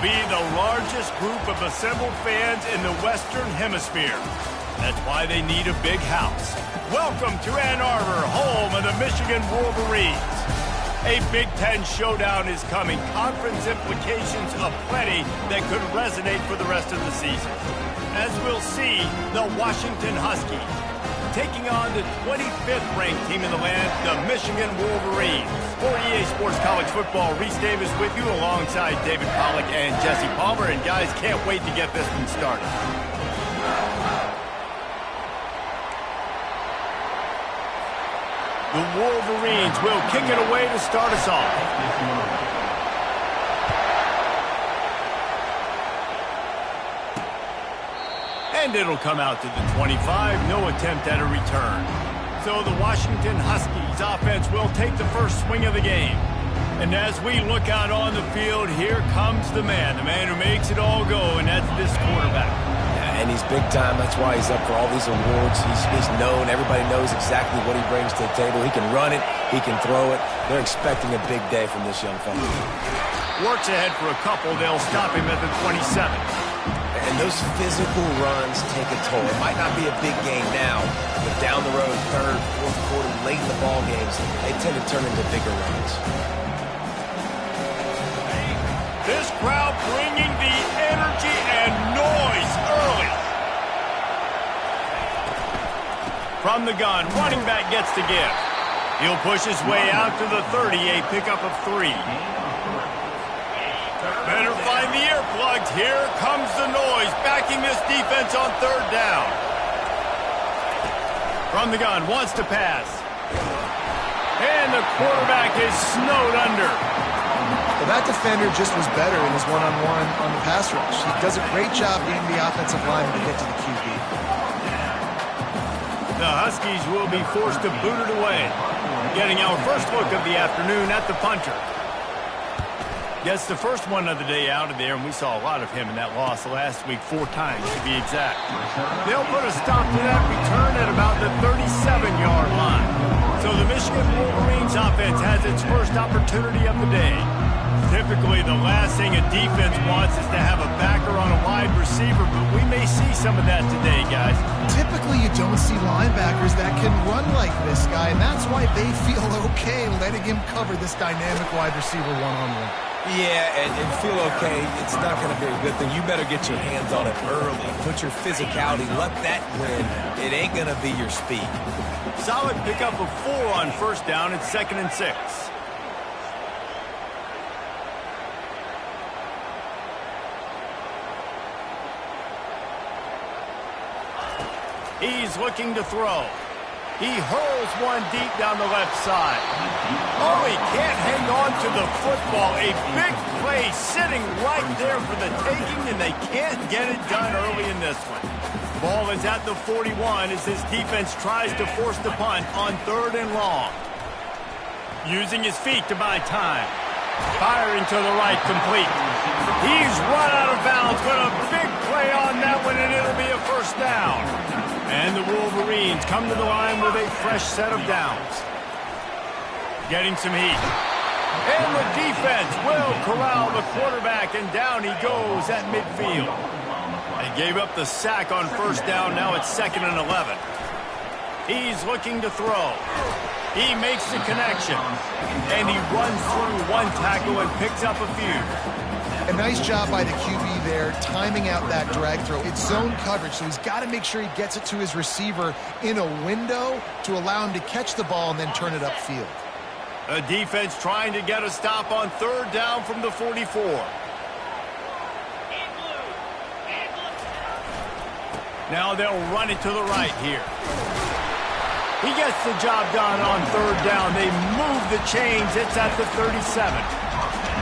be the largest group of assembled fans in the Western Hemisphere. That's why they need a big house. Welcome to Ann Arbor, home of the Michigan Wolverines. A Big Ten showdown is coming. Conference implications aplenty that could resonate for the rest of the season. As we'll see, the Washington Huskies taking on the 25th ranked team in the land, the Michigan Wolverines. For EA Sports College Football, Reese Davis with you alongside David Pollack and Jesse Palmer. And guys, can't wait to get this one started. The Wolverines will kick it away to start us off. And it'll come out to the 25, no attempt at a return. So the Washington Huskies offense will take the first swing of the game. And as we look out on the field, here comes the man who makes it all go, and that's this quarterback. And he's big time. That's why he's up for all these awards. He's known. Everybody knows exactly what he brings to the table. He can run it. He can throw it. They're expecting a big day from this young fella. Works ahead for a couple. They'll stop him at the 27. And those physical runs take a toll. It might not be a big game now, but down the road, third, fourth quarter, late in the ball games, they tend to turn into bigger runs. This crowd bringing the energy and noise early. From the gun, running back gets the give. He'll push his way out to the 30, a pickup of 3. Better find the earplugs. Here comes the noise, backing this defense on third down. From the gun, wants to pass. And the quarterback is snowed under. Well, that defender just was better in his one-on-one on the pass rush. He does a great job getting the offensive lineman to get to the QB. The Huskies will be forced to boot it away. Getting our first look of the afternoon at the punter. Gets the first one of the day out of there, and we saw a lot of him in that loss last week, 4 times to be exact. They'll put a stop to that return at about the 37-yard line. So the Michigan Wolverines offense has its first opportunity of the day. Typically, the last thing a defense wants is to have a backer on a wide receiver, but we may see some of that today, guys. Typically, you don't see linebackers that can run like this guy, and that's why they feel okay letting him cover this dynamic wide receiver one-on-one. Yeah, and feel okay. It's not going to be a good thing. You better get your hands on it early. Put your physicality. Let that win. It ain't going to be your speed. Solid pickup of 4 on first down. It's 2nd and 6. He's looking to throw. He hurls one deep down the left side. Oh, he can't hang on to the football. A big play sitting right there for the taking, and they can't get it done early in this one. Ball is at the 41 as his defense tries to force the punt on 3rd and long. Using his feet to buy time. Firing to the right, complete. He's run out of bounds, but a big play on that one, and it'll be a first down. And the Wolverines come to the line with a fresh set of downs. Getting some heat. And the defense will corral the quarterback, and down he goes at midfield. They gave up the sack on first down. Now it's 2nd and 11. He's looking to throw. He makes the connection. And he runs through one tackle and picks up a few. A nice job by the QB there, timing out that drag throw. It's zone coverage, so he's got to make sure he gets it to his receiver in a window to allow him to catch the ball and then turn it upfield. A defense trying to get a stop on 3rd down from the 44. Now they'll run it to the right here. He gets the job done on 3rd down. They move the chains. It's at the 37.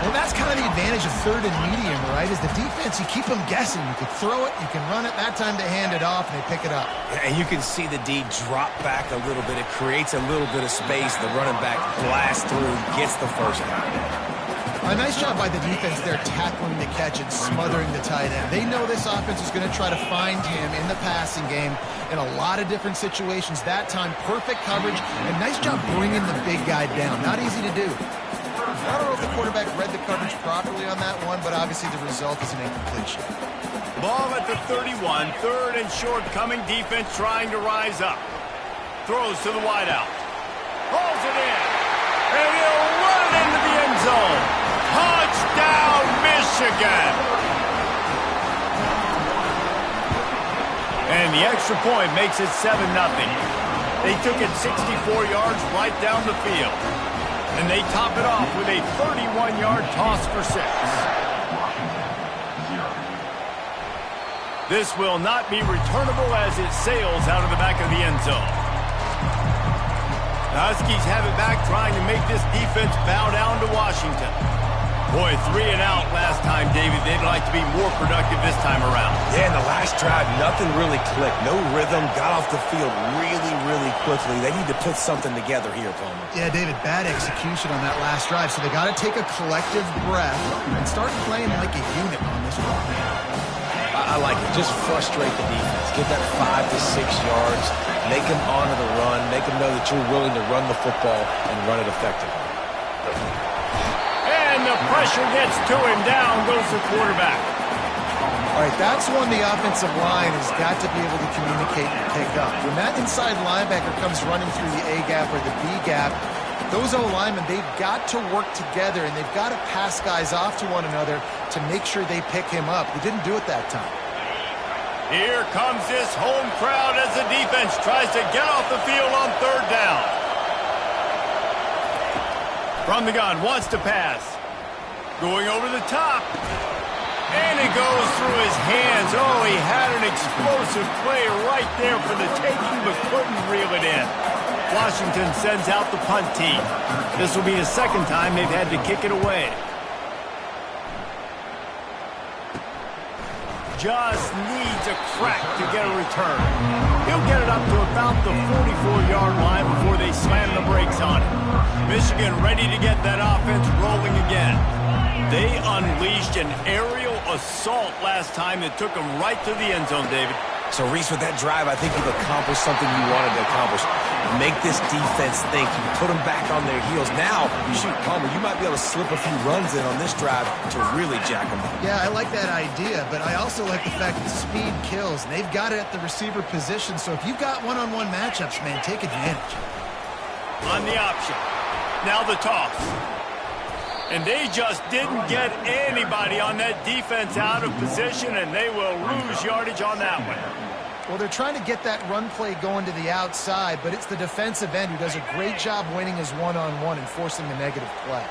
Well, that's kind of the advantage of 3rd and medium, right? Is the defense, you keep them guessing. You can throw it, you can run it. That time to hand it off, and they pick it up. And you can see the D drop back a little bit. It creates a little bit of space. The running back blasts through, gets the first down. A nice job by the defense there, tackling the catch and smothering the tight end. They know this offense is going to try to find him in the passing game in a lot of different situations. That time, perfect coverage, and nice job bringing the big guy down. Not easy to do. I don't know if the quarterback read the coverage properly on that one, but obviously the result is an incompletion. Ball at the 31, third and short, coming defense trying to rise up. Throws to the wideout. Pulls it in. And he'll run it into the end zone. Touchdown, Michigan. And the extra point makes it 7-0. They took it 64 yards right down the field. And they top it off with a 31-yard toss for 6. This will not be returnable as it sails out of the back of the end zone. The Huskies have it back, trying to make this defense bow down to Washington. Boy, 3 and out last time, David. They'd like to be more productive this time around. Yeah, in the last drive, nothing really clicked. No rhythm, got off the field really, really quickly. They need to put something together here, Palmer. Yeah, David, bad execution on that last drive, so they got to take a collective breath and start playing like a unit on this one. I like it. Just frustrate the defense. Get that 5 to 6 yards. Make them honor the run. Make them know that you're willing to run the football and run it effectively. And the pressure gets to him. Down goes the quarterback. All right, that's one the offensive line has got to be able to communicate and pick up. When that inside linebacker comes running through the A gap or the B gap, those O-linemen, they've got to work together, and they've got to pass guys off to one another to make sure they pick him up. They didn't do it that time. Here comes this home crowd as the defense tries to get off the field on third down. From the gun, wants to pass. Going over the top. And it goes through his hands. Oh, he had an explosive play right there for the taking, but couldn't reel it in. Washington sends out the punt team. This will be the second time they've had to kick it away. Just needs a crack to get a return. He'll get it up to about the 44-yard line before they slam the brakes on it. Michigan ready to get that offense rolling again. They unleashed an aerial assault last time that took them right to the end zone, David. So, Reese, with that drive, I think you've accomplished something you wanted to accomplish. Make this defense think. You put them back on their heels. Now, shoot, Palmer, you might be able to slip a few runs in on this drive to really jack them up. Yeah, I like that idea, but I also like the fact that speed kills. And they've got it at the receiver position, so if you've got one-on-one matchups, man, take advantage. On the option. Now the toss. And they just didn't get anybody on that defense out of position, and they will lose yardage on that one. Well, they're trying to get that run play going to the outside, but it's the defensive end who does a great job winning his one-on-one and forcing the negative play.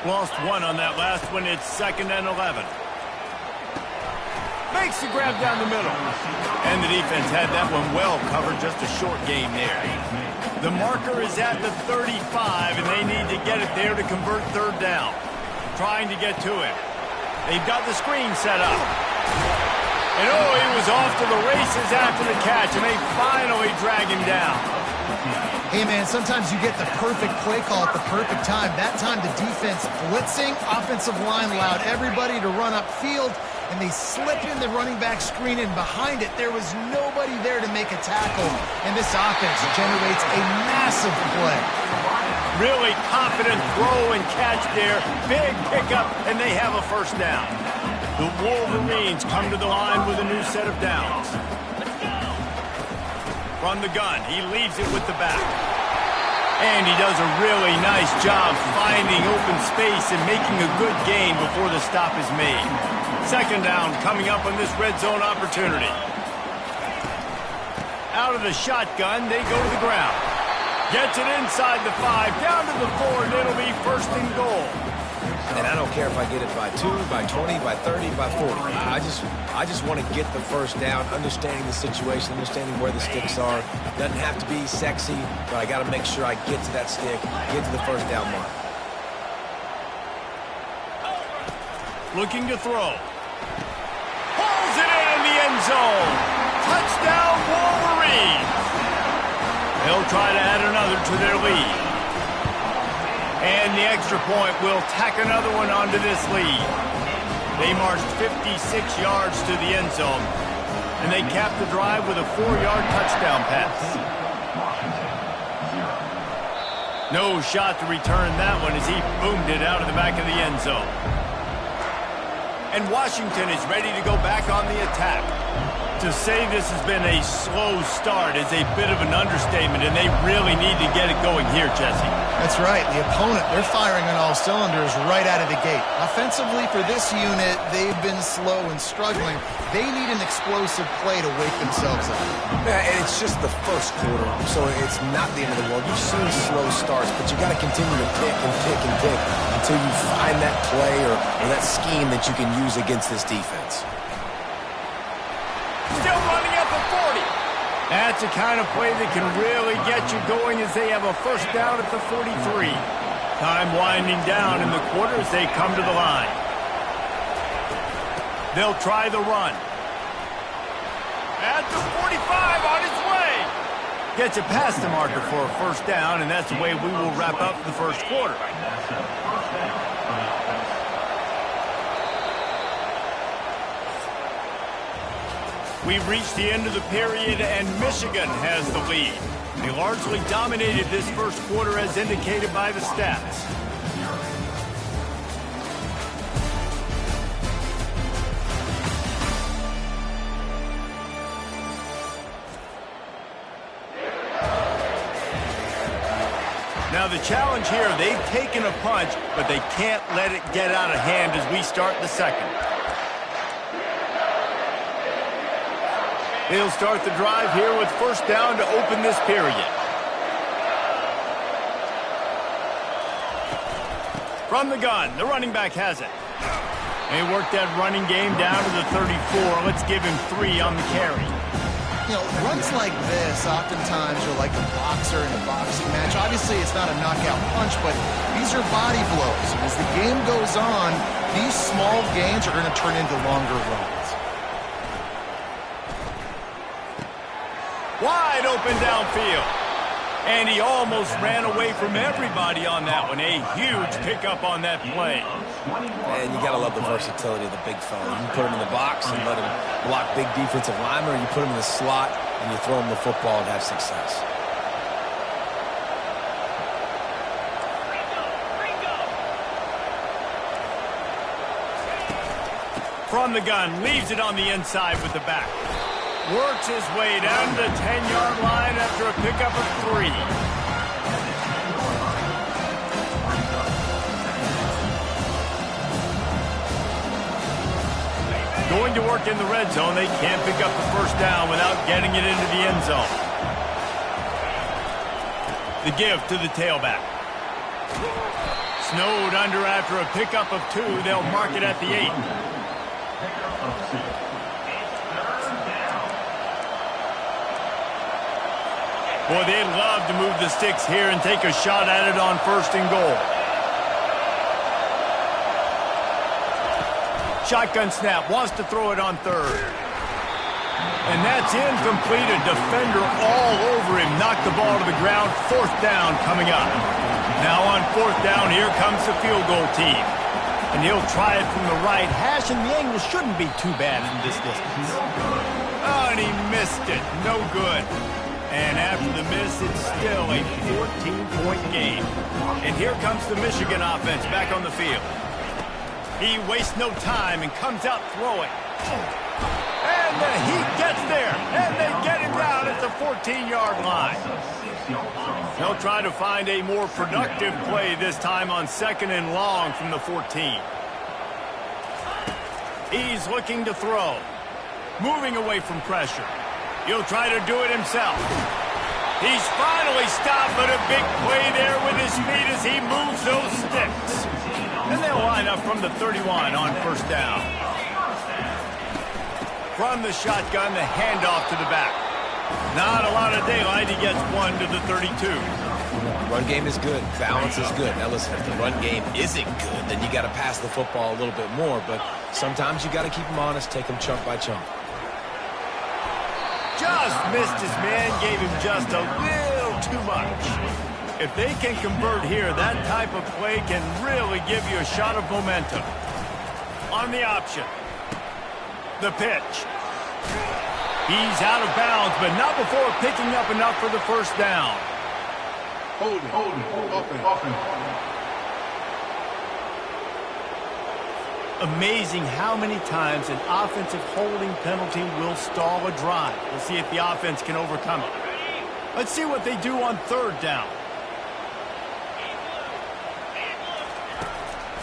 Lost one on that last one. It's 2nd and 11. Makes the grab down the middle. And the defense had that one well covered. Just a short game there. The marker is at the 35, and they need to get it there to convert third down. Trying to get to it. They've got the screen set up. And oh, he was off to the races after the catch, and they finally drag him down. Hey, man, sometimes you get the perfect play call at the perfect time. That time the defense blitzing, offensive line allowed everybody to run upfield, and they slipped in the running back screen, and behind it there was nobody there to make a tackle, and this offense generates a massive play. Really confident throw and catch there. Big pickup, and they have a first down. The Wolverines come to the line with a new set of downs. From the gun, he leaves it with the back. And he does a really nice job finding open space and making a good gain before the stop is made. Second down coming up on this red zone opportunity. Out of the shotgun, they go to the ground. Gets it inside the 5, down to the 4, and it'll be 1st and goal. And I don't care if I get it by 2, by 20, by 30, by 40. I just want to get the first down, understanding the situation, understanding where the sticks are. Doesn't have to be sexy, but I got to make sure I get to that stick, get to the first down mark. Looking to throw. Pulls it in the end zone. Touchdown, Wolverines. They'll try to add another to their lead. And the extra point will tack another one onto this lead. They marched 56 yards to the end zone, and they capped the drive with a 4-yard touchdown pass. No shot to return that one as he boomed it out of the back of the end zone. And Washington is ready to go back on the attack. To say this has been a slow start is a bit of an understatement, and they really need to get it going here, Jesse. That's right. The opponent, they're firing on all cylinders right out of the gate. Offensively, for this unit, they've been slow and struggling. They need an explosive play to wake themselves up. Yeah, and it's just the first quarter, so it's not the end of the world. You've seen slow starts, but you got to continue to pick and pick and pick until you find that play or that scheme that you can use against this defense. Still running up at 40. That's the kind of play that can really get you going as they have a first down at the 43. Time winding down in the quarter as they come to the line. They'll try the run. At the 45 on its way. Gets it past the marker for a first down, and that's the way we will wrap up the first quarter. We've reached the end of the period, and Michigan has the lead. They largely dominated this first quarter as indicated by the stats. Now the challenge here, they've taken a punch, but they can't let it get out of hand as we start the second. He'll start the drive here with first down to open this period. From the gun, the running back has it. They work that running game down to the 34. Let's give him 3 on the carry. You know, runs like this oftentimes are like a boxer in a boxing match. Obviously, it's not a knockout punch, but these are body blows. And as the game goes on, these small gains are going to turn into longer runs. Wide open downfield. And he almost ran away from everybody on that one. A huge pickup on that play. And you got to love the versatility of the big fella. You can put him in the box and let him block big defensive linemen, or you put him in the slot and you throw him the football and have success. From the gun, leaves it on the inside with the back. Works his way down to the 10-yard line after a pickup of 3. Going to work in the red zone. They can't pick up the first down without getting it into the end zone. The give to the tailback. Snowed under after a pickup of 2. They'll mark it at the 8. Boy, they'd love to move the sticks here and take a shot at it on first and goal. Shotgun snap, wants to throw it on third. And that's incomplete. A defender all over him. Knocked the ball to the ground. Fourth down coming up. Now on fourth down, here comes the field goal team. And he'll try it from the right hash, and the angle shouldn't be too bad in this distance. Oh, and he missed it. No good. And after the miss, it's still a 14-point game. And here comes the Michigan offense back on the field. He wastes no time and comes out throwing. And the Heat gets there, and they get him down at the 14-yard line. They'll try to find a more productive play this time on second and long from the 14. He's looking to throw. Moving away from pressure. He'll try to do it himself. He's finally stopped, but a big play there with his feet as he moves those sticks. And they'll line up from the 31 on first down. From the shotgun, the handoff to the back. Not a lot of daylight. He gets 1 to the 32. Run game is good. Balance is good. Now listen, if the run game isn't good, then you got to pass the football a little bit more. But sometimes you got to keep them honest, take them chunk by chunk. Just missed his man, gave him just a little too much. If they can convert here, that type of play can really give you a shot of momentum. On the option. The pitch. He's out of bounds, but not before picking up enough for the first down. Amazing how many times an offensive holding penalty will stall a drive. We'll see if the offense can overcome it. Let's see what they do on third down.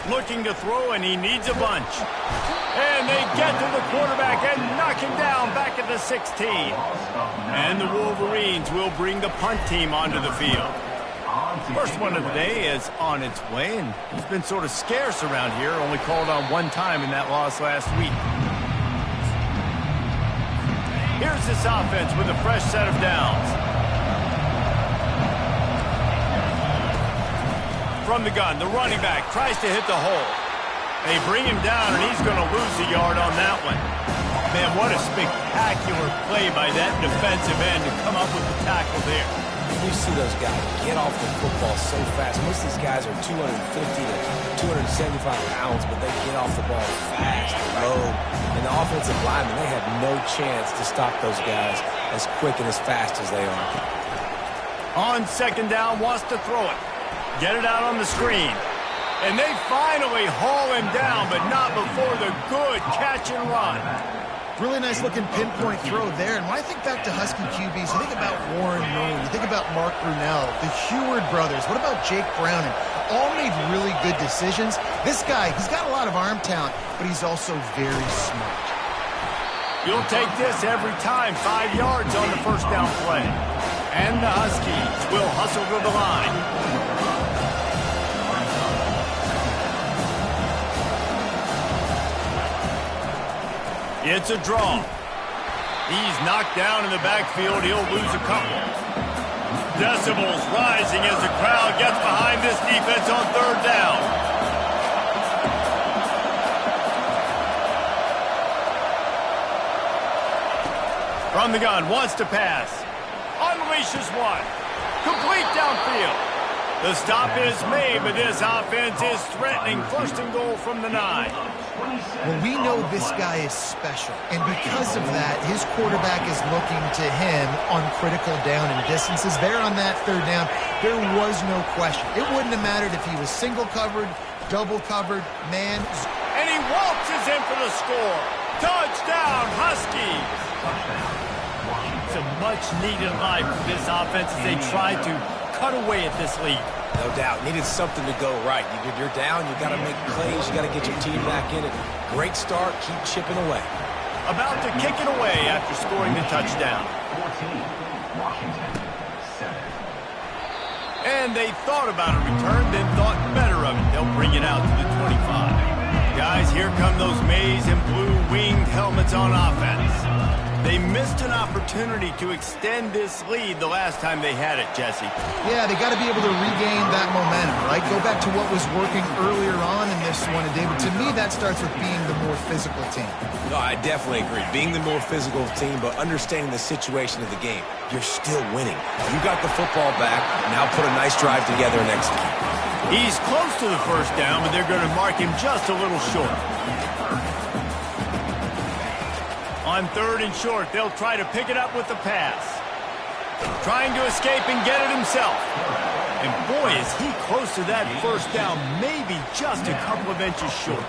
Looking to throw, and he needs a bunch. And they get to the quarterback and knock him down back at the 16. And the Wolverines will bring the punt team onto the field. First one of the day is on its way, and he's been sort of scarce around here, only called on one time in that loss last week. Here's this offense with a fresh set of downs. From the gun, the running back tries to hit the hole. They bring him down, and he's going to lose a yard on that one. Man, what a spectacular play by that defensive end to come up with the tackle there. You see those guys get off the football so fast. Most of these guys are 250 to 275 pounds, but they get off the ball fast and low. And the offensive linemen, they have no chance to stop those guys as quick and as fast as they are. On second down, wants to throw it. Get it out on the screen. And they finally haul him down, but not before the good catch and run. Really nice looking pinpoint throw there. And when I think back to Husky QBs, you think about Warren Moon, you think about Mark Brunell, the Heward brothers. What about Jake Browning? All made really good decisions. This guy, he's got a lot of arm talent, but he's also very smart. You'll take this every time. 5 yards on the first down play. And the Huskies will hustle to the line. It's a draw. He's knocked down in the backfield. He'll lose a couple. Decibels rising as the crowd gets behind this defense on third down. From the gun, wants to pass. Unleashes one. Complete downfield. The stop is made, but this offense is threatening. First and goal from the 9. Well, we know this guy is special, and because of that, his quarterback is looking to him on critical down and distances. There on that third down, there was no question. It wouldn't have mattered if he was single covered, double covered, man. And he waltzes in for the score. Touchdown, Huskies! It's a much-needed life for this offense as they try to cut away at this lead. No doubt. Needed something to go right. You're down. You got to make plays. You got to get your team back in it. Great start. Keep chipping away. About to kick it away after scoring the touchdown. 14, Washington, 7. And they thought about a return, then thought better of it. They'll bring it out to the 25. Guys, here come those maize and blue winged helmets on offense. They missed an opportunity to extend this lead the last time they had it, Jesse. Yeah, they got to be able to regain that momentum, right? Go back to what was working earlier on in this one. And David, to me, that starts with being the more physical team. No, I definitely agree. Being the more physical team, but understanding the situation of the game. You're still winning. You got the football back. Now put a nice drive together and execute. He's close to the first down, but they're going to mark him just a little short. On third and short, they'll try to pick it up with the pass. Trying to escape and get it himself. And boy, is he close to that first down, maybe just a couple of inches short.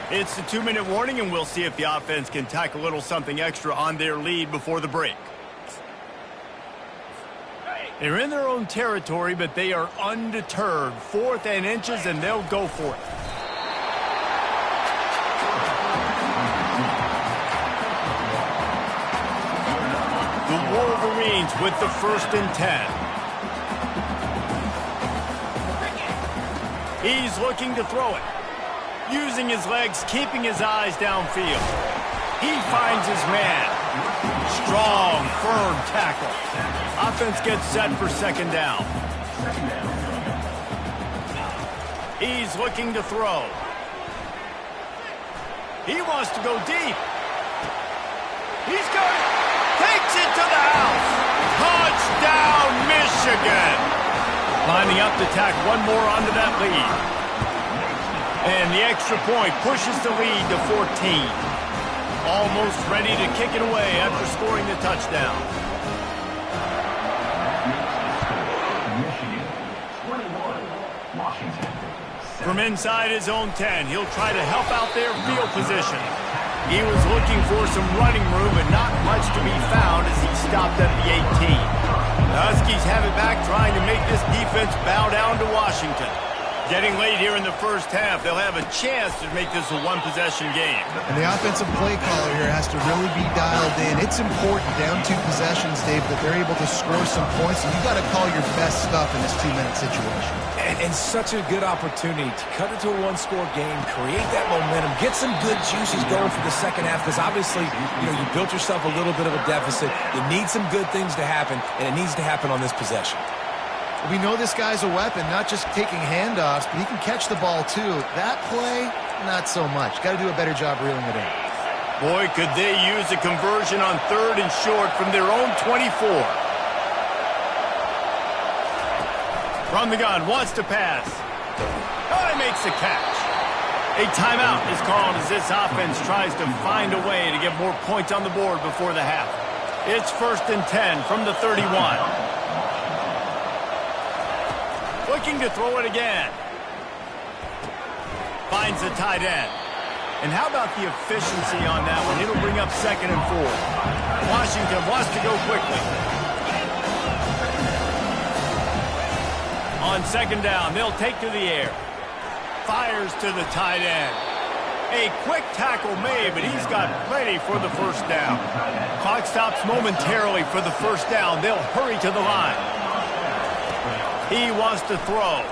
It's the 2-minute warning, and we'll see if the offense can tack a little something extra on their lead before the break. They're in their own territory, but they are undeterred. 4th and inches, and they'll go for it. The Wolverines with the 1st and 10. He's looking to throw it. Using his legs, keeping his eyes downfield. He finds his man. Strong, firm tackle. Offense gets set for second down. He's looking to throw. He wants to go deep. He's got it. Takes it to the house. Touchdown, Michigan. Lining up to tack one more onto that lead. And the extra point pushes the lead to 14. Almost ready to kick it away after scoring the touchdown. From inside his own 10, he'll try to help out their field position. He was looking for some running room, but not much to be found as he stopped at the 18. The Huskies have it back, trying to make this defense bow down to Washington. Getting late here in the first half, they'll have a chance to make this a one-possession game. And the offensive play caller here has to really be dialed in. It's important, down 2 possessions, Dave, that they're able to score some points. And you've got to call your best stuff in this 2-minute situation. And such a good opportunity to cut into a one-score game, create that momentum, get some good juices going for the second half, because obviously, you built yourself a little bit of a deficit. You need some good things to happen, and it needs to happen on this possession. We know this guy's a weapon, not just taking handoffs, but he can catch the ball too. That play, not so much. Got to do a better job reeling it in. Boy, could they use a conversion on 3rd and short from their own 24. From the gun, wants to pass. Oh, he makes the catch. A timeout is called as this offense tries to find a way to get more points on the board before the half. It's 1st and 10 from the 31. Looking to throw it again. Finds the tight end. And how about the efficiency on that one? It'll bring up 2nd and 4. Washington wants to go quickly. On 2nd down, they'll take to the air. Fires to the tight end. A quick tackle made, but he's got plenty for the 1st down. Clock stops momentarily for the 1st down. They'll hurry to the line. He wants to throw.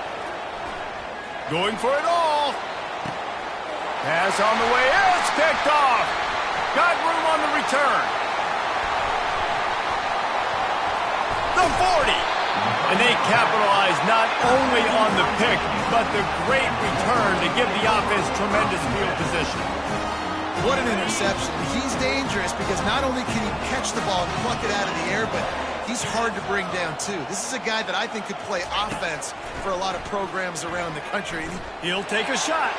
Going for it all. Pass on the way. It's picked off. Got room on the return. The 40. And they capitalize not only on the pick, but the great return to give the offense tremendous field position. What an interception. He's dangerous because not only can he catch the ball and pluck it out of the air, but he's hard to bring down, too. This is a guy that I think could play offense for a lot of programs around the country. He'll take a shot.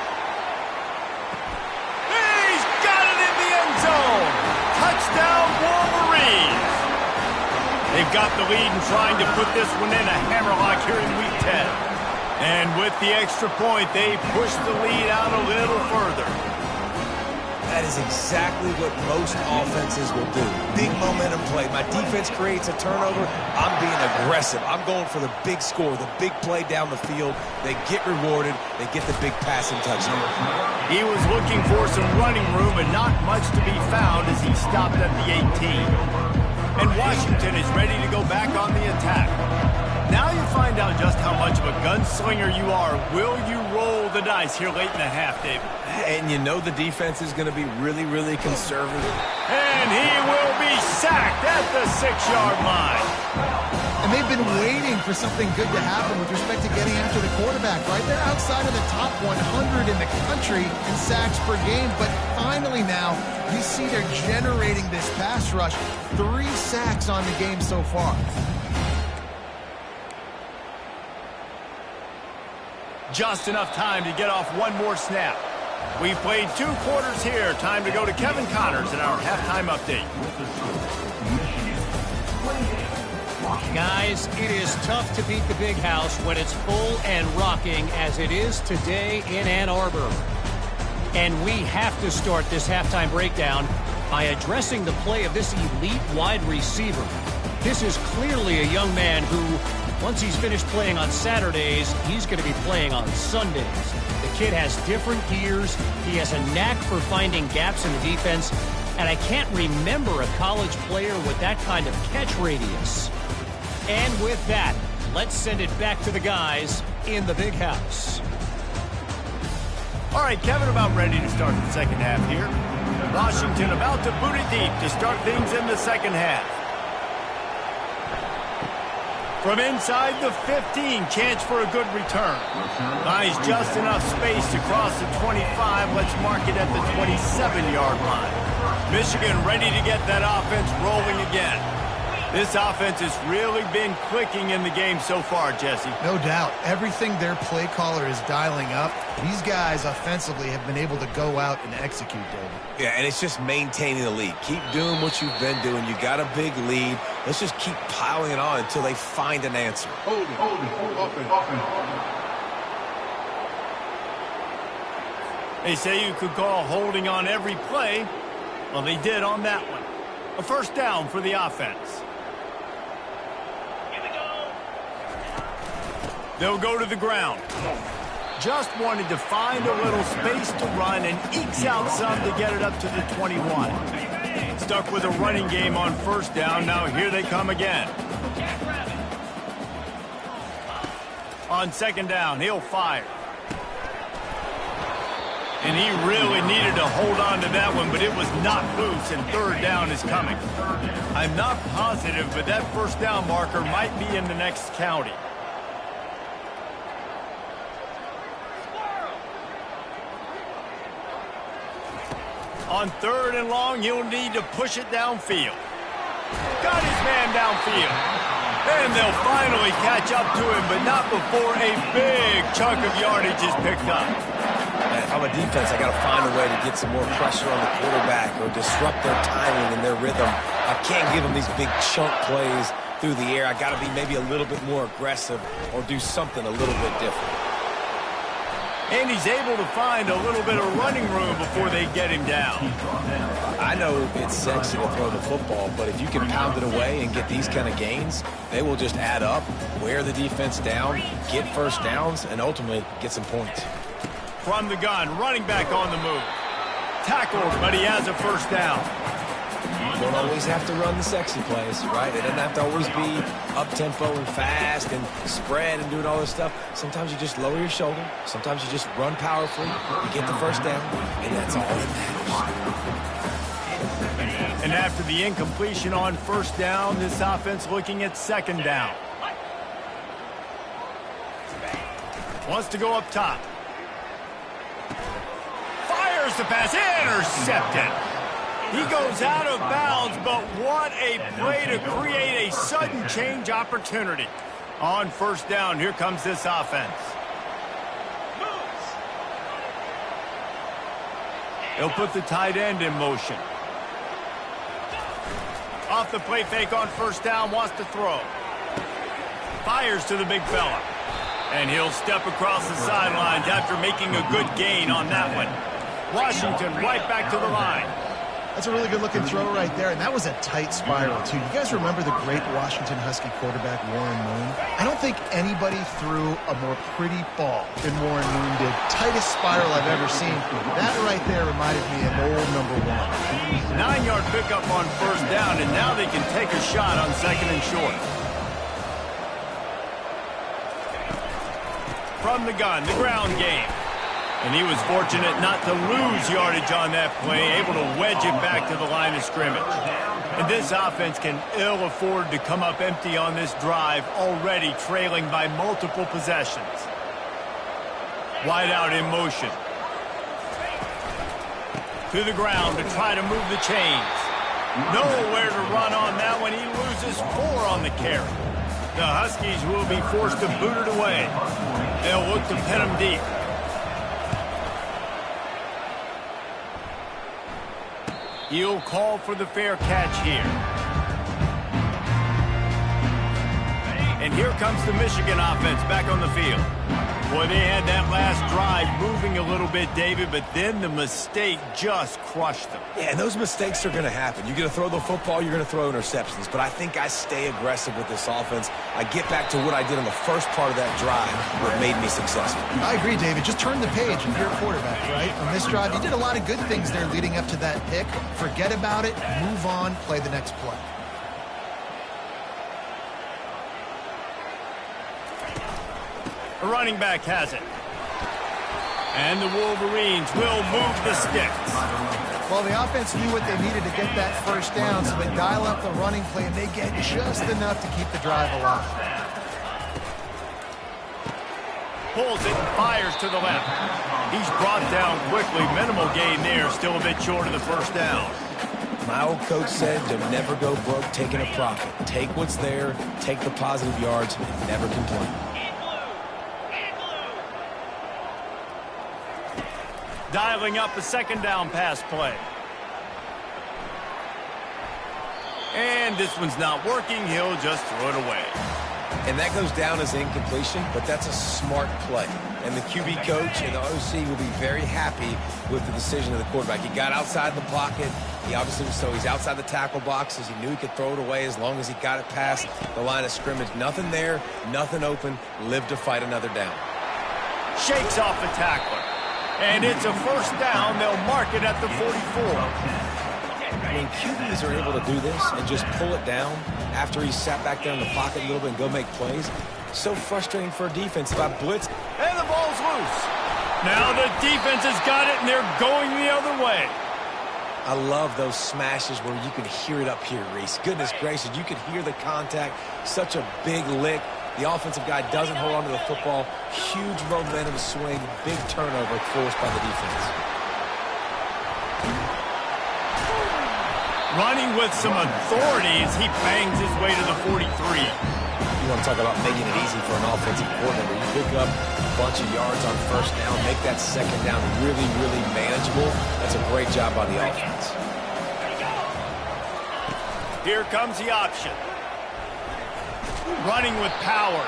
He's got it in the end zone. Touchdown, Wolverines. They've got the lead and trying to put this one in a hammerlock here in Week 10. And with the extra point, they push the lead out a little further. That is exactly what most offenses will do. Big momentum play. My defense creates a turnover. I'm being aggressive. I'm going for the big score, the big play down the field. They get rewarded. They get the big passing touchdown. He was looking for some running room, but not much to be found as he stopped at the 18. And Washington is ready to go back on the attack. Now you find out just how much of a gunslinger you are. Will you roll the dice here late in the half, David? And you know the defense is going to be really, really conservative. And he will be sacked at the 6-yard line. And they've been waiting for something good to happen with respect to getting after the quarterback, right? They're outside of the top 100 in the country in sacks per game, but finally now you see they're generating this pass rush. 3 sacks on the game so far. Just enough time to get off one more snap. We've played 2 quarters here. Time to go to Kevin Connors in our halftime update. Guys, it is tough to beat the Big House when it's full and rocking as it is today in Ann Arbor. And we have to start this halftime breakdown by addressing the play of this elite wide receiver. This is clearly a young man who, once he's finished playing on Saturdays, he's going to be playing on Sundays. The kid has different gears. He has a knack for finding gaps in the defense. And I can't remember a college player with that kind of catch radius. And with that, let's send it back to the guys in the Big House. All right, Kevin, about ready to start the second half here. Washington about to boot it deep to start things in the second half. From inside the 15, chance for a good return. Buys just enough space to cross the 25. Let's mark it at the 27-yard line. Michigan ready to get that offense rolling again. This offense has really been clicking in the game so far, Jesse. No doubt. Everything their play caller is dialing up, these guys offensively have been able to go out and execute, David. Yeah, and it's just maintaining the lead. Keep doing what you've been doing. You got a big lead. Let's just keep piling it on until they find an answer. They say you could call holding on every play. Well, they did on that one. A first down for the offense. They'll go to the ground. Just wanted to find a little space to run and ekes out some to get it up to the 21. Stuck with a running game on first down. Now here they come again. On second down, he'll fire. And he really needed to hold on to that one, but it was knocked loose, and third down is coming. I'm not positive, but that first down marker might be in the next county. On third and long, you'll need to push it downfield. Got his man downfield. And they'll finally catch up to him, but not before a big chunk of yardage is picked up. If I'm a defense, I got to find a way to get some more pressure on the quarterback or disrupt their timing and their rhythm. I can't give them these big chunk plays through the air. I got to be maybe a little bit more aggressive or do something a little bit different. And he's able to find a little bit of running room before they get him down. I know it's sexy to throw the football, but if you can pound it away and get these kind of gains, they will just add up, wear the defense down, get first downs, and ultimately get some points. From the gun, running back on the move. Tackled, but he has a first down. You don't always have to run the sexy plays, right? It doesn't have to always be up-tempo and fast and spread and doing all this stuff. Sometimes you just lower your shoulder. Sometimes you just run powerfully. You get the first down, and that's all that matters. And after the incompletion on first down, this offense looking at second down. Wants to go up top. Fires the pass, intercepted. He goes out of bounds, but what a play to create a sudden change opportunity. On first down, here comes this offense. He'll put the tight end in motion. Off the play fake on first down, wants to throw. Fires to the big fella. And he'll step across the sidelines after making a good gain on that one. Washington right back to the line. That's a really good-looking throw right there, and that was a tight spiral, too. You guys remember the great Washington Husky quarterback, Warren Moon? I don't think anybody threw a more pretty ball than Warren Moon did. Tightest spiral I've ever seen. That right there reminded me of old number 1. 9-yard pickup on first down, and now they can take a shot on second and short. From the gun, the ground game. And he was fortunate not to lose yardage on that play, able to wedge it back to the line of scrimmage. And this offense can ill afford to come up empty on this drive, already trailing by multiple possessions. Wide out in motion. To the ground to try to move the chains. Nowhere to run on that one. He loses 4 on the carry. The Huskies will be forced to boot it away. They'll look to pin him deep. He'll call for the fair catch here. And here comes the Michigan offense back on the field. Boy, they had that last drive moving a little bit, David, but then the mistake just crushed them. Yeah, and those mistakes are going to happen. You're going to throw the football, you're going to throw interceptions. But I think I stay aggressive with this offense. I get back to what I did on the first part of that drive, what made me successful. I agree, David. Just turn the page if you're a quarterback, right? On this drive, you did a lot of good things there leading up to that pick. Forget about it, move on, play the next play. The running back has it. And the Wolverines will move the sticks. Well, the offense knew what they needed to get that first down, so they dial up the running play, and they get just enough to keep the drive alive. Pulls it and fires to the left. He's brought down quickly. Minimal gain there. Still a bit short of the first down. My old coach said to never go broke taking a profit. Take what's there, take the positive yards, and never complain. Dialing up a second down pass play. And this one's not working. He'll just throw it away. And that goes down as incompletion, but that's a smart play. And the QB coach and the OC will be very happy with the decision of the quarterback. He got outside the pocket. He obviously, so he's outside the tackle boxes. He knew he could throw it away as long as he got it past the line of scrimmage. Nothing there, nothing open. Live to fight another down. Shakes off the tackler. And it's a first down. They'll mark it at the 44. When QBs are able to do this and just pull it down after he sat back there in the pocket a little bit and go make plays, so frustrating for a defense. If I blitz, and the ball's loose. Now the defense has got it, and they're going the other way. I love those smashes where you can hear it up here, Reese. Goodness gracious, you can hear the contact. Such a big lick. The offensive guy doesn't hold on to the football. Huge momentum swing, big turnover forced by the defense. Running with some authority as he bangs his way to the 43. You want to talk about making it easy for an offensive coordinator. You pick up a bunch of yards on first down, make that second down really, really manageable. That's a great job by the offense. Here comes the option. Running with power.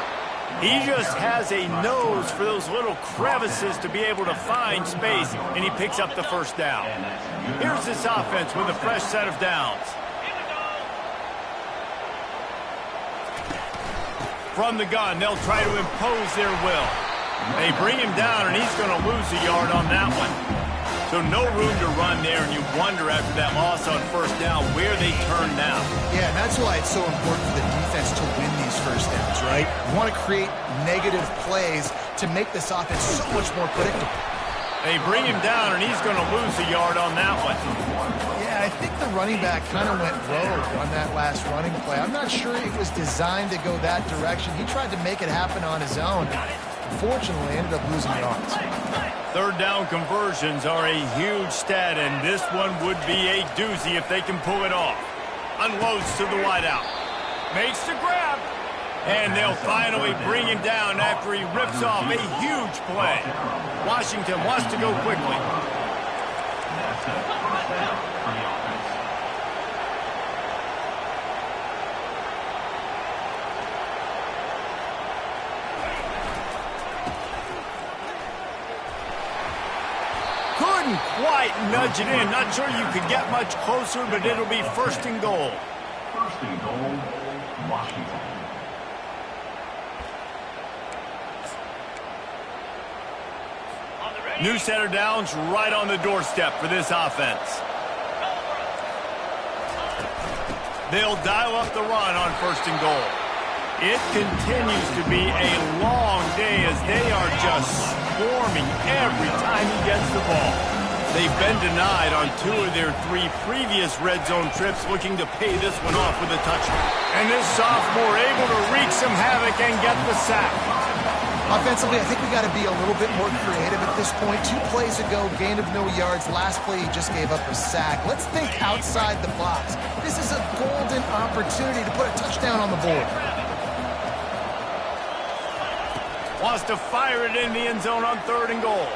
He just has a nose for those little crevices to be able to find space, and he picks up the first down. Here's this offense with a fresh set of downs. From the gun, they'll try to impose their will. They bring him down, and he's going to lose a yard on that one. So no room to run there, and you wonder after that loss on first down where they turn now. Yeah, and that's why it's so important for the defense to win these first downs, right? You want to create negative plays to make this offense so much more predictable. They bring him down, and he's going to lose a yard on that one. Yeah, I think the running back kind of went rogue on that last running play. I'm not sure it was designed to go that direction. He tried to make it happen on his own. Unfortunately, ended up losing yards. Third down conversions are a huge stat, and this one would be a doozy if they can pull it off. Unloads to the wideout. Makes the grab. And they'll finally bring him down after he rips off a huge play. Washington wants to go quickly. Couldn't quite nudge it in. Not sure you could get much closer, but it'll be first and goal. First and goal, Washington. New set of downs right on the doorstep for this offense. They'll dial up the run on first and goal. It continues to be a long day as they are just swarming every time he gets the ball. They've been denied on 2 of their 3 previous red zone trips, looking to pay this one off with a touchdown. And this sophomore able to wreak some havoc and get the sack. Offensively, I think we got to be a little bit more creative at this point. 2 plays ago, gain of no yards. Last play, he just gave up a sack. Let's think outside the box. This is a golden opportunity to put a touchdown on the board. Wants to fire it in the end zone on third and goal.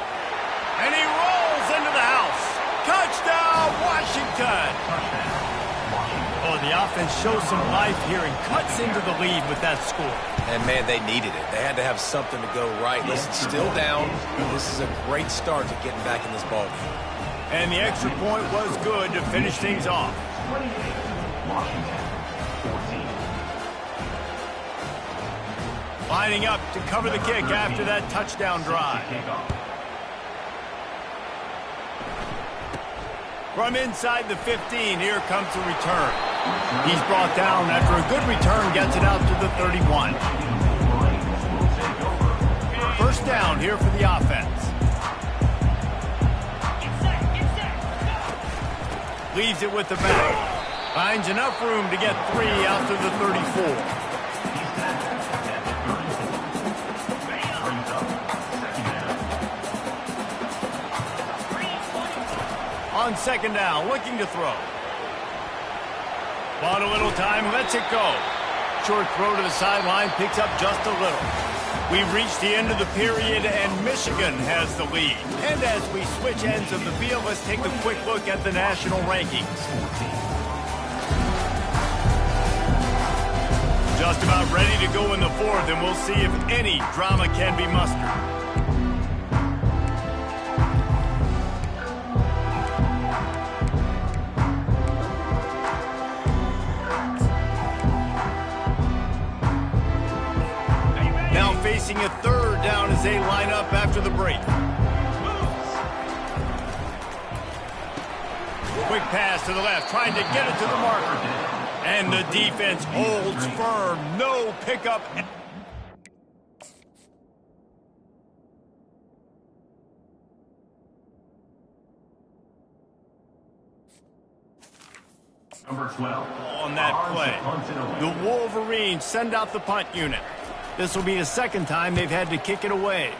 And he rolls into the house. Touchdown, Washington! Oh, the offense shows some life here and cuts into the lead with that score. And, man, they needed it. They had to have something to go right. Listen, still down. This is a great start to getting back in this ballgame. And the extra point was good to finish things off. 28, Washington, 14. Lining up to cover the kick after that touchdown drive. From inside the 15, here comes the return. He's brought down after a good return, gets it out to the 31. First down here for the offense. Leaves it with the back. Finds enough room to get 3 out to the 34. On second down, looking to throw. Bought a little time, lets it go. Short throw to the sideline, picks up just a little. We've reached the end of the period, and Michigan has the lead. And as we switch ends of the field, let's take a quick look at the national rankings. Just about ready to go in the fourth, and we'll see if any drama can be mustered. Now facing a third down as they line up after the break. Quick pass to the left, trying to get it to the marker. And the defense holds firm. No pickup. Number 12. On that play, the Wolverines send out the punt unit. This will be the second time they've had to kick it away.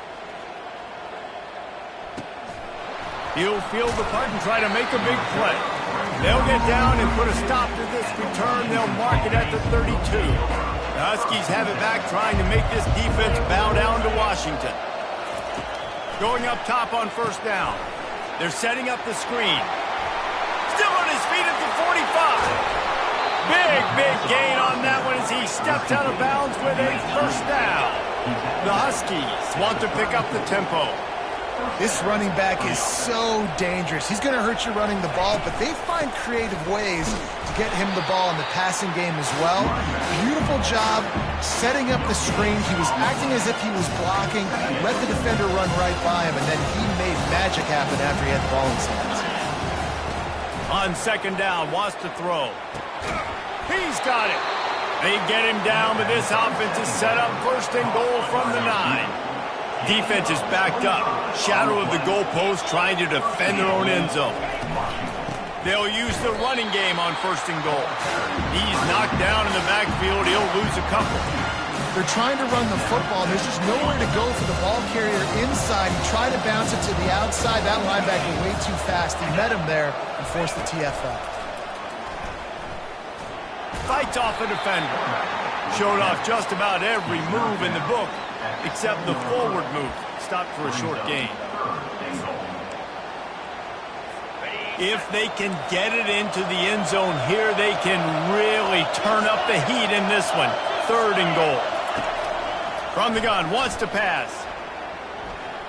He'll field the punt and try to make a big play. They'll get down and put a stop to this return. They'll mark it at the 32. The Huskies have it back, trying to make this defense bow down to Washington. Going up top on first down. They're setting up the screen. Still on his feet at the 45. Big gain on that one as he steps out of bounds with a first down. The Huskies want to pick up the tempo. This running back is so dangerous. He's going to hurt you running the ball, but they find creative ways to get him the ball in the passing game as well. Beautiful job setting up the screen. He was acting as if he was blocking, let the defender run right by him, and then he made magic happen after he had the ball in his hands. On second down, wants to throw. He's got it. They get him down, but this offense is set up first and goal from the 9. Defense is backed up. Shadow of the goalpost, trying to defend their own end zone. They'll use the running game on first and goal. He's knocked down in the backfield. He'll lose a couple. They're trying to run the football. There's just nowhere to go for the ball carrier inside. He tried to bounce it to the outside. That linebacker way too fast. He met him there and forced the TFL. Fights off a defender. Showed off just about every move in the book, except the forward move. Stopped for a short gain. If they can get it into the end zone here, they can really turn up the heat in this one. Third and goal. From the gun, wants to pass.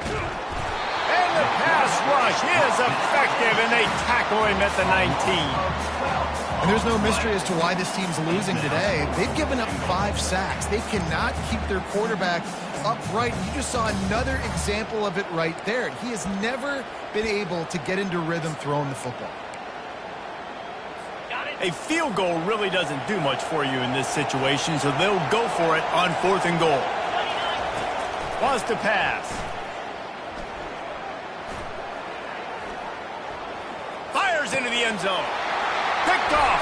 And the pass rush is effective, and they tackle him at the 19. And there's no mystery as to why this team's losing today. They've given up 5 sacks. They cannot keep their quarterback upright. You just saw another example of it right there. He has never been able to get into rhythm throwing the football. A field goal really doesn't do much for you in this situation, so they'll go for it on fourth and goal. Wants to pass. Fires into the end zone. Picked off.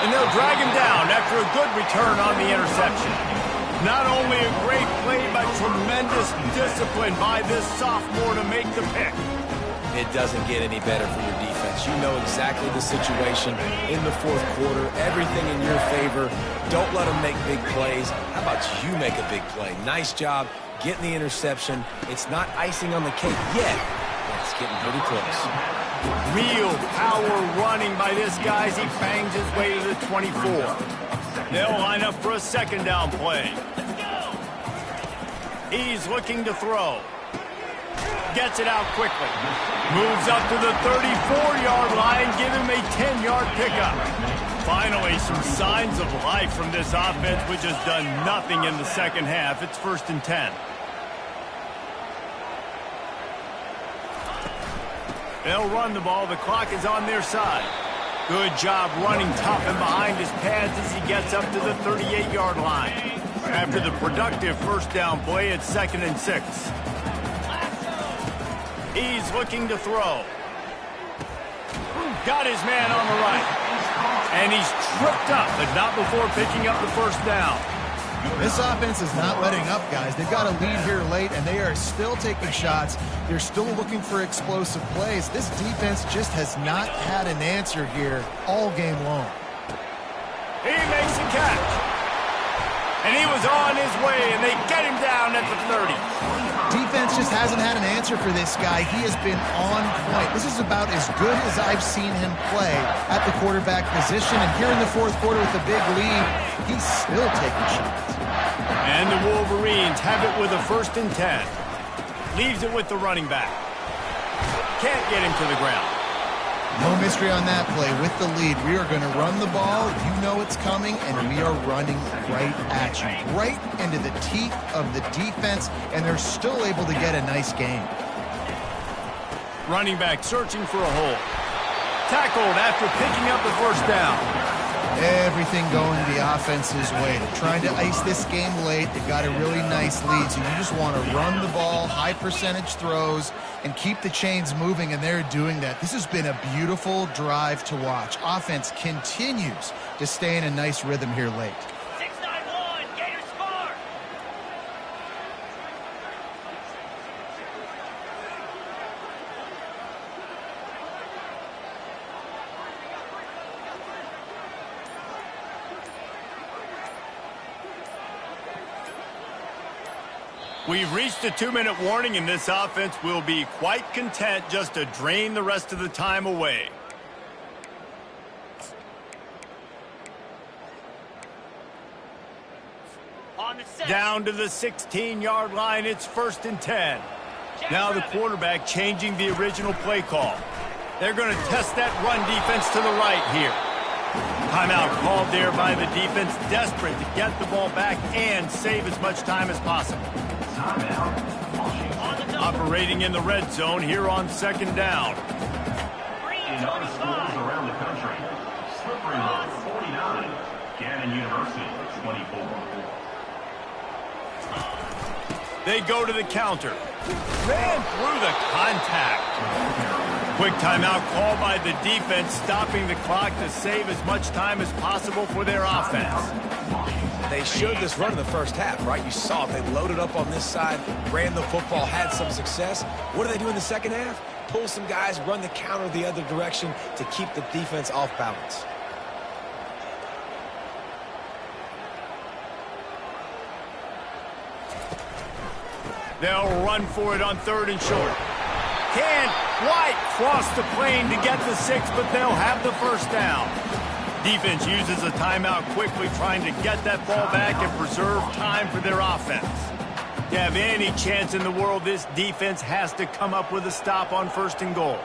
And they'll drag him down after a good return on the interception. Not only a great play, but tremendous discipline by this sophomore to make the pick. It doesn't get any better for your defense. You know exactly the situation in the fourth quarter. Everything in your favor. Don't let them make big plays. How about you make a big play? Nice job getting the interception. It's not icing on the cake yet, but it's getting pretty close. Real power running by this guy as he bangs his way to the 24. They'll line up for a second down play. He's looking to throw. Gets it out quickly. Moves up to the 34-yard line, give him a 10-yard pickup. Finally, some signs of life from this offense, which has done nothing in the second half. It's 1st and 10. They'll run the ball. The clock is on their side. Good job running tough and behind his pads as he gets up to the 38-yard line. After the productive first down play, it's 2nd and 6. He's looking to throw. Got his man on the right. And he's tripped up, but not before picking up the first down. This offense is not letting up, guys. They've got a lead here late, and they are still taking shots. They're still looking for explosive plays. This defense just has not had an answer here all game long. He makes a catch. And he was on his way, and they get him down at the 30. Defense just hasn't had an answer for this guy. He has been on point. This is about as good as I've seen him play at the quarterback position. And here in the fourth quarter with a big lead, he's still taking shots. And the Wolverines have it with a 1st and 10. Leaves it with the running back. Can't get him to the ground. No mystery on that play. With the lead, we are going to run the ball. You know it's coming, and we are running right at you, right into the teeth of the defense, and they're still able to get a nice gain. Running back searching for a hole. Tackled after picking up the 1st down. Everything going the offense's way. They're trying to ice this game late. They've got a really nice lead, so you just want to run the ball, high percentage throws, and keep the chains moving, and they're doing that. This has been a beautiful drive to watch. Offense continues to stay in a nice rhythm here late. 6-9-1, Gators score! We've reached a 2-minute warning, and this offense will be quite content just to drain the rest of the time away. On the set. Down to the 16-yard line, it's 1st and 10. Now the quarterback changing the original play call. They're going to test that run defense to the right here. Timeout called there by the defense, desperate to get the ball back and save as much time as possible. Operating in the red zone here on 2nd down. In other schools around the country, slippery road 49, Gannon University 24. They go to the counter. Ran through the contact. Quick timeout called by the defense, stopping the clock to save as much time as possible for their offense. They showed this run in the first half, right? You saw it. They loaded up on this side, ran the football, had some success. What do they do in the second half? Pull some guys, run the counter the other direction to keep the defense off balance. They'll run for it on 3rd and short. Can't quite cross the plane to get the 6, but they'll have the 1st down. Defense uses a timeout quickly, trying to get that ball back and preserve time for their offense. To have any chance in the world, this defense has to come up with a stop on 1st and goal.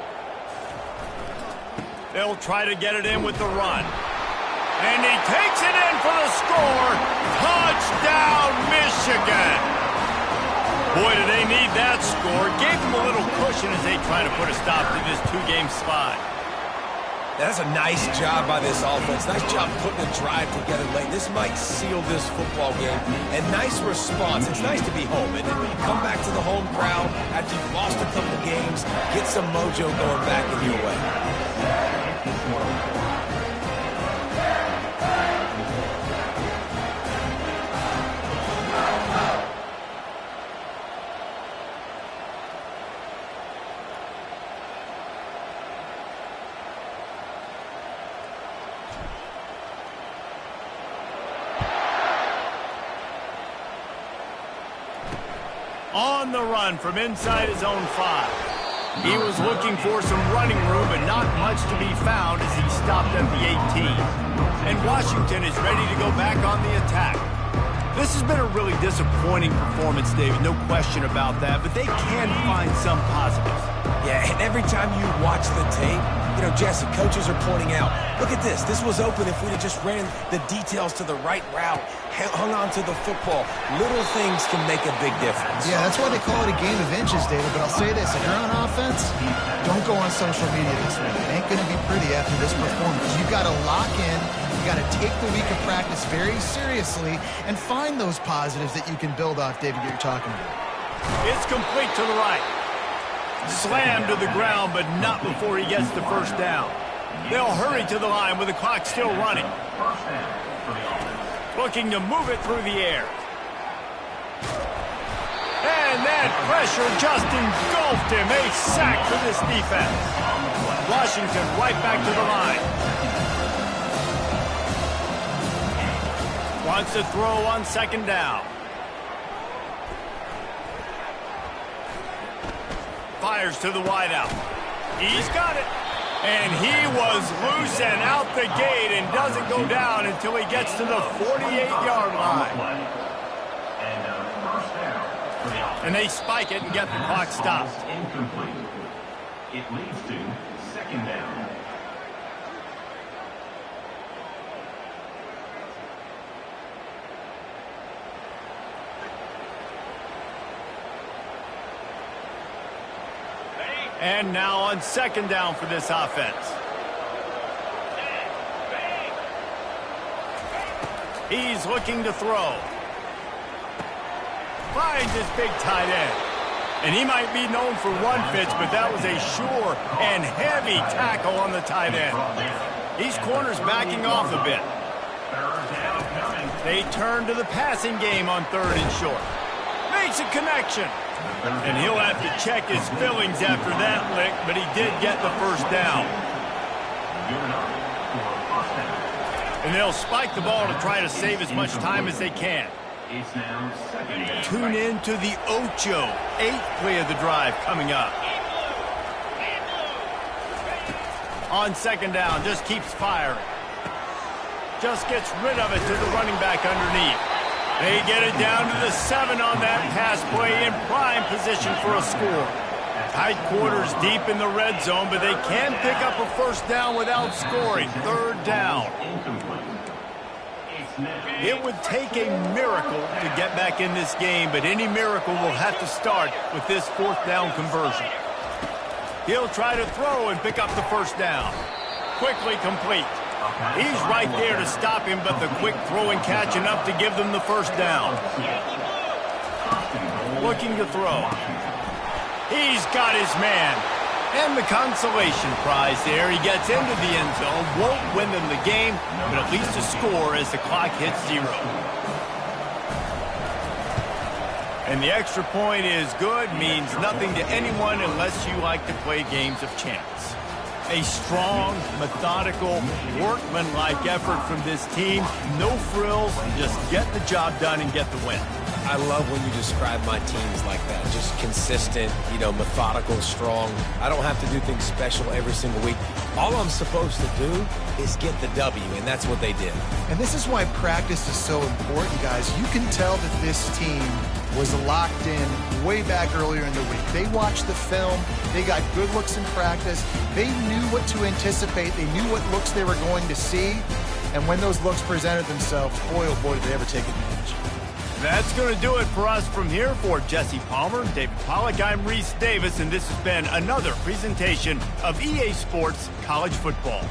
They'll try to get it in with the run. And he takes it in for the score. Touchdown, Michigan! Boy, do they need that score. Gave them a little cushion as they try to put a stop to this 2-game slide. That's a nice job by this offense. Nice job putting a drive together late. This might seal this football game. And nice response. It's nice to be home. And when you come back to the home crowd after you've lost a couple games, get some mojo going back in your way. On the run from inside his own 5. He was looking for some running room, but not much to be found as he stopped at the 18. And Washington is ready to go back on the attack. This has been a really disappointing performance, David, no question about that, but they can find some positives. Yeah, and every time you watch the tape, you know, Jesse, coaches are pointing out, look at this. This was open if we'd have just ran the details to the right route, hung on to the football. Little things can make a big difference. Yeah, that's why they call it a game of inches, David. But I'll say this, if you're on offense, don't go on social media this week. It ain't going to be pretty after this performance. You've got to lock in. You've got to take the week of practice very seriously and find those positives that you can build off, David, that you're talking about. It's complete to the right. Slammed to the ground, but not before he gets the 1st down. They'll hurry to the line with the clock still running. Looking to move it through the air. And that pressure just engulfed him. A sack for this defense. Washington right back to the line. Wants to throw on second down. Fires to the wideout. He's got it. And he was loose and out the gate and doesn't go down until he gets to the 48-yard line. And they spike it and get the clock stopped. Incomplete. It leads to second down. And now on second down for this offense. He's looking to throw. Finds his big tight end. And he might be known for one pitch, but that was a sure and heavy tackle on the tight end. These corners backing off a bit. They turn to the passing game on third and short. Makes a connection. And he'll have to check his fillings after that lick, but he did get the first down. And they'll spike the ball to try to save as much time as they can. Tune in to the Ocho, 8th play of the drive coming up. On second down, just keeps firing. Just gets rid of it to the running back underneath. They get it down to the 7 on that pass play in prime position for a score. Tight quarters deep in the red zone, but they can pick up a first down without scoring. Third down. It would take a miracle to get back in this game, but any miracle will have to start with this fourth down conversion. He'll try to throw and pick up the first down. Quickly complete. He's right there to stop him, but the quick throw and catch enough to give them the first down. Looking to throw. He's got his man. And the consolation prize there. He gets into the end zone, won't win them the game, but at least a score as the clock hits 0. And the extra point is good, means nothing to anyone unless you like to play games of chance. A strong, methodical, workmanlike effort from this team. No frills, just get the job done and get the win. I love when you describe my teams like that. Just consistent, methodical, strong. I don't have to do things special every single week. All I'm supposed to do is get the W, and that's what they did. And this is why practice is so important, guys. You can tell that this team was locked in way back earlier in the week. They watched the film. They got good looks in practice. They knew what to anticipate. They knew what looks they were going to see. And when those looks presented themselves, boy, oh boy, did they ever take advantage. That's going to do it for us from here. For Jesse Palmer, David Pollack, I'm Reese Davis, and this has been another presentation of EA Sports College Football.